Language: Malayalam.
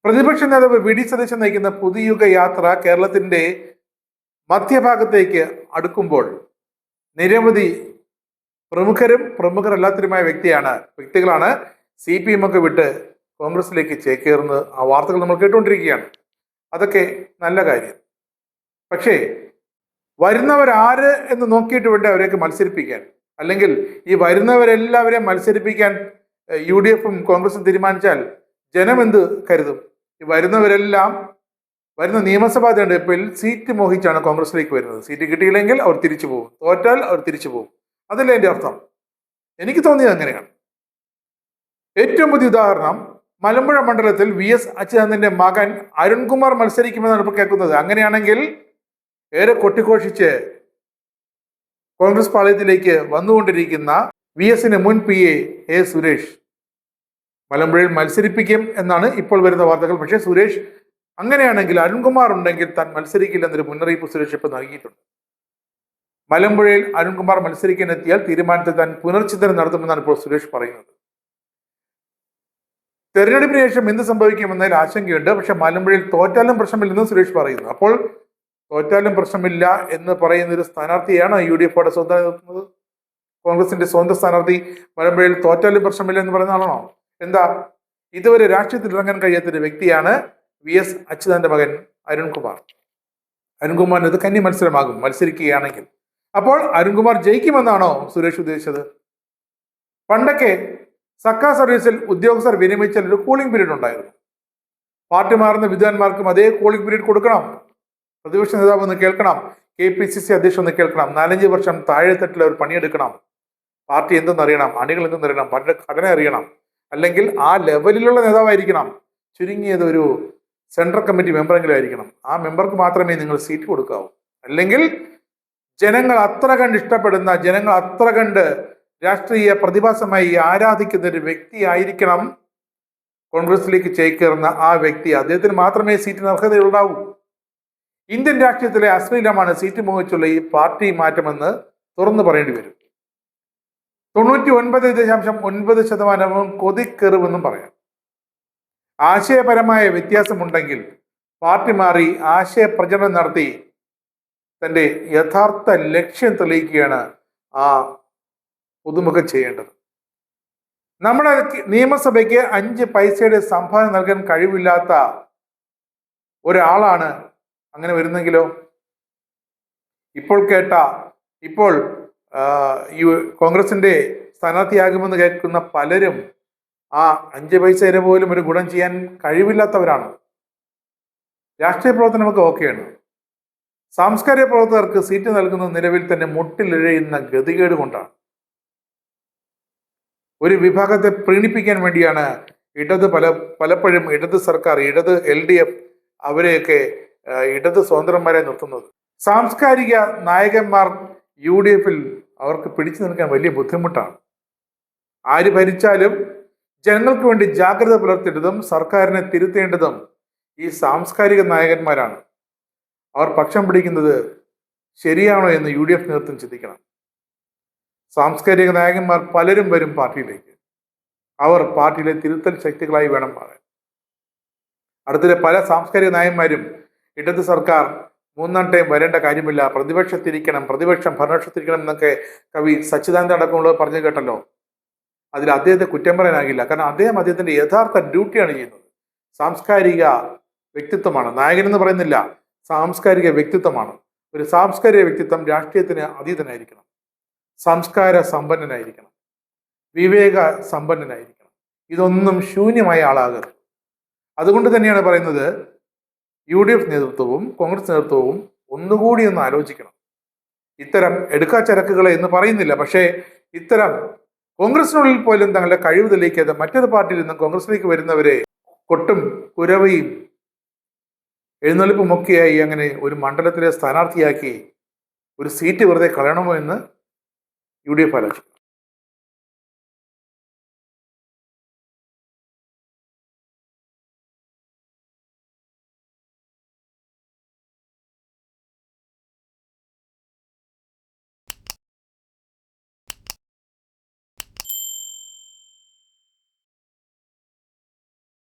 പ്രതിപക്ഷ നേതാവ് വി ഡി സതീശൻ നയിക്കുന്ന പുതുയുഗ യാത്ര കേരളത്തിന്റെ മധ്യഭാഗത്തേക്ക് അടുക്കുമ്പോൾ നിരവധി പ്രമുഖരല്ലാത്തതുമായ വ്യക്തികളാണ് CPM ഒക്കെ വിട്ട് കോൺഗ്രസിലേക്ക് ചേക്കേറുന്നത്. ആ വാർത്തകൾ നമ്മൾ കേട്ടുകൊണ്ടിരിക്കുകയാണ്. അതൊക്കെ നല്ല കാര്യം. പക്ഷേ വരുന്നവരാര് എന്ന് നോക്കിയിട്ട് വേണ്ടേ അവരെയൊക്കെ മത്സരിപ്പിക്കാൻ. അല്ലെങ്കിൽ ഈ വരുന്നവരെല്ലാവരെയും മത്സരിപ്പിക്കാൻ UDFും കോൺഗ്രസും തീരുമാനിച്ചാൽ ജനം എന്ത് കരുതും? ഈ വരുന്നവരെല്ലാം വരുന്ന നിയമസഭാ തെരഞ്ഞെടുപ്പിൽ സീറ്റ് മോഹിച്ചാണ് കോൺഗ്രസിലേക്ക് വരുന്നത്. സീറ്റ് കിട്ടിയില്ലെങ്കിൽ അവർ തിരിച്ചു പോകും, തോറ്റാൽ അവർ തിരിച്ചു പോകും. അതല്ലേ എൻ്റെ അർത്ഥം. എനിക്ക് തോന്നിയത് അങ്ങനെയാണ്. ഏറ്റവും പുതിയ ഉദാഹരണം, മലമ്പുഴ മണ്ഡലത്തിൽ VS അച്യുതാനന്ദന്റെ മകൻ അരുൺകുമാർ മത്സരിക്കുമെന്നാണ് ഇപ്പോൾ കേൾക്കുന്നത്. അങ്ങനെയാണെങ്കിൽ ഏറെ കൊട്ടിഘോഷിച്ച് കോൺഗ്രസ് പാളയത്തിലേക്ക് വന്നുകൊണ്ടിരിക്കുന്ന VSന്റെ മുൻ PA A സുരേഷ് മലമ്പുഴയിൽ മത്സരിപ്പിക്കും എന്നാണ് ഇപ്പോൾ വരുന്ന വാർത്തകൾ. പക്ഷേ സുരേഷ് അങ്ങനെയാണെങ്കിൽ അരുൺകുമാർ ഉണ്ടെങ്കിൽ താൻ മത്സരിക്കില്ലെന്നൊരു മുന്നറിയിപ്പ് സുരേഷ് ഇപ്പോൾ നൽകിയിട്ടുണ്ട്. മലമ്പുഴയിൽ അരുൺകുമാർ മത്സരിക്കാനെത്തിയാൽ തീരുമാനത്തിൽ താൻ പുനർചിന്തനം നടത്തുമെന്നാണ് ഇപ്പോൾ സുരേഷ് പറയുന്നത്. തെരഞ്ഞെടുപ്പിന് ശേഷം എന്ത് സംഭവിക്കുമെന്നതിൽ ആശങ്കയുണ്ട്. പക്ഷെ മലമ്പുഴയിൽ തോറ്റാലും പ്രശ്നമില്ലെന്ന് സുരേഷ് പറയുന്നു. അപ്പോൾ തോറ്റാലും പ്രശ്നമില്ല എന്ന് പറയുന്ന ഒരു സ്ഥാനാർത്ഥിയാണ് UDF സ്വന്തം നിർത്തുന്നത്. കോൺഗ്രസിന്റെ സ്വന്തം സ്ഥാനാർത്ഥി മലമ്പുഴയിൽ തോറ്റാലും പ്രശ്നമില്ല എന്ന് പറയുന്ന ആളാണോ? എന്താ, ഇതുവരെ രാഷ്ട്രീയത്തിൽ ഇറങ്ങാൻ കഴിയാത്തൊരു വ്യക്തിയാണ് VS അച്യുതാനന്ദന്റെ മകൻ അരുൺകുമാർ. അരുൺകുമാറിന് ഇത് കന്നി മത്സരമാകും മത്സരിക്കുകയാണെങ്കിൽ. അപ്പോൾ അരുൺകുമാർ ജയിക്കുമെന്നാണോ സുരേഷ് ഉദ്ദേശിച്ചത്? പണ്ടൊക്കെ സർക്കാർ സർവീസിൽ ഉദ്യോഗസ്ഥർ വിരമിച്ചാൽ ഒരു കൂളിംഗ് പീരീഡ് ഉണ്ടായിരുന്നു. പാർട്ടി മാറുന്ന വിദ്വാൻമാർക്കും അതേ കൂളിംഗ് പീരീഡ് കൊടുക്കണം. പ്രതിപക്ഷ നേതാവ് ഒന്ന് കേൾക്കണം, KPCC അധ്യക്ഷൻ ഒന്ന് കേൾക്കണം. 4-5 വർഷം താഴെത്തട്ടിൽ അവർ പണിയെടുക്കണം. പാർട്ടി എന്തെന്നറിയണം, അണികൾ എന്തെന്നറിയണം, പാർട്ടിയുടെ ഘടന അറിയണം. അല്ലെങ്കിൽ ആ ലെവലിലുള്ള നേതാവായിരിക്കണം. ചുരുങ്ങിയത് ഒരു സെൻട്രൽ കമ്മിറ്റി മെമ്പറെങ്കിലും ആയിരിക്കണം. ആ മെമ്പർക്ക് മാത്രമേ നിങ്ങൾ സീറ്റ് കൊടുക്കാവൂ. അല്ലെങ്കിൽ ജനങ്ങൾ അത്ര കണ്ട് ഇഷ്ടപ്പെടുന്ന, ജനങ്ങൾ അത്ര കണ്ട് രാഷ്ട്രീയ പ്രതിഭാസമായി ആരാധിക്കുന്ന ഒരു വ്യക്തി ആയിരിക്കണം കോൺഗ്രസിലേക്ക് ചേക്കേറുന്ന ആ വ്യക്തി. അദ്ദേഹത്തിന് മാത്രമേ സീറ്റിന് അർഹതയുണ്ടാവൂ. ഇന്ത്യൻ രാഷ്ട്രീയത്തിലെ അശ്ലീലമാണ് സീറ്റ് മോഹിച്ചുള്ള ഈ പാർട്ടി മാറ്റമെന്ന് തുറന്നു പറയേണ്ടി വരും. 99.9% കൊതിക്കെറിവെന്നും പറയാം. ആശയപരമായ വ്യത്യാസമുണ്ടെങ്കിൽ പാർട്ടി മാറി ആശയപ്രചരണം നടത്തി തൻ്റെ യഥാർത്ഥ ലക്ഷ്യം തെളിയിക്കുകയാണ് ആ പുതുമുഖം ചെയ്യേണ്ടത്. നമ്മുടെ നിയമസഭയ്ക്ക് 5 പൈസയുടെ സംഭാവന നൽകാൻ കഴിവില്ലാത്ത ഒരാളാണ് അങ്ങനെ വരുന്നെങ്കിലോ? ഇപ്പോൾ കോൺഗ്രസിന്റെ സ്ഥാനാർത്ഥിയാകുമെന്ന് കേൾക്കുന്ന പലരും ആ 5 പൈസ പോലും ഒരു ഗുണം ചെയ്യാൻ കഴിവില്ലാത്തവരാണ്. രാഷ്ട്രീയ പ്രവർത്തനമൊക്കെ ഓക്കെയാണ്. സാംസ്കാരിക പ്രവർത്തകർക്ക് സീറ്റ് നൽകുന്ന നിലവിൽ തന്നെ മുട്ടിലിഴയുന്ന ഗതികേട് കൊണ്ടാണ്. ഒരു വിഭാഗത്തെ പ്രീണിപ്പിക്കാൻ വേണ്ടിയാണ് പലപ്പോഴും ഇടത് സർക്കാർ, ഇടത് LDF അവരെയൊക്കെ ഇടത് സ്വതന്ത്രന്മാരെ നിർത്തുന്നത്. സാംസ്കാരിക നായകന്മാർ UDFൽ അവർക്ക് പിടിച്ചു നിൽക്കാൻ വലിയ ബുദ്ധിമുട്ടാണ്. ആര് ഭരിച്ചാലും ജനങ്ങൾക്ക് വേണ്ടി ജാഗ്രത പുലർത്തേണ്ടതും സർക്കാരിനെ തിരുത്തേണ്ടതും ഈ സാംസ്കാരിക നായകന്മാരാണ്. അവർ പക്ഷം പിടിക്കുന്നത് ശരിയാണോ എന്ന് UDF നേതൃത്വം ചിന്തിക്കണം. സാംസ്കാരിക നായകന്മാർ പലരും വരും പാർട്ടിയിലേക്ക്. അവർ പാർട്ടിയിലെ തിരുത്തൽ ശക്തികളായി വേണം മാറാൻ. അടുത്തിടെ പല സാംസ്കാരിക നായകന്മാരും ഇടത് സർക്കാർ 3-ാം ടൈം വരേണ്ട കാര്യമില്ല, പ്രതിപക്ഷത്തിരിക്കണം, പ്രതിപക്ഷം ഭരണപക്ഷത്തിരിക്കണം എന്നൊക്കെ കവി സച്ചിദാനന്ദ അടക്കമുള്ളത് പറഞ്ഞു കേട്ടല്ലോ. അതിൽ അദ്ദേഹത്തെ കുറ്റം പറയാനാകില്ല. കാരണം അദ്ദേഹത്തിന്റെ യഥാർത്ഥ ഡ്യൂട്ടിയാണ് ചെയ്യുന്നത്. സാംസ്കാരിക വ്യക്തിത്വമാണ്. നായകൻ എന്ന് പറയുന്നില്ല, സാംസ്കാരിക വ്യക്തിത്വമാണ്. ഒരു സാംസ്കാരിക വ്യക്തിത്വം രാഷ്ട്രീയത്തിന് അതീതനായിരിക്കണം, സംസ്കാര സമ്പന്നനായിരിക്കണം, വിവേക സമ്പന്നനായിരിക്കണം. ഇതൊന്നും ശൂന്യമായ ആളാകരുത്. അതുകൊണ്ട് തന്നെയാണ് പറയുന്നത് UDF നേതൃത്വവും കോൺഗ്രസ് നേതൃത്വവും ഒന്നുകൂടി ഒന്ന് ആലോചിക്കണം. ഇത്തരം എടുക്കാച്ചരക്കുകളെ എന്ന് പറയുന്നില്ല, പക്ഷേ ഇത്തരം കോൺഗ്രസിനുള്ളിൽ പോലും തങ്ങളുടെ കഴിവ് തെളിയിക്കാതെ മറ്റൊരു പാർട്ടിയിൽ നിന്നും കോൺഗ്രസിലേക്ക് വരുന്നവരെ കൊട്ടും കുരവയും എഴുന്നള്ളിപ്പുമൊക്കെയായി അങ്ങനെ ഒരു മണ്ഡലത്തിലെ സ്ഥാനാർത്ഥിയാക്കി ഒരു സീറ്റ് വെറുതെ കളയണമോ എന്ന് UDF ആലോചിക്കും.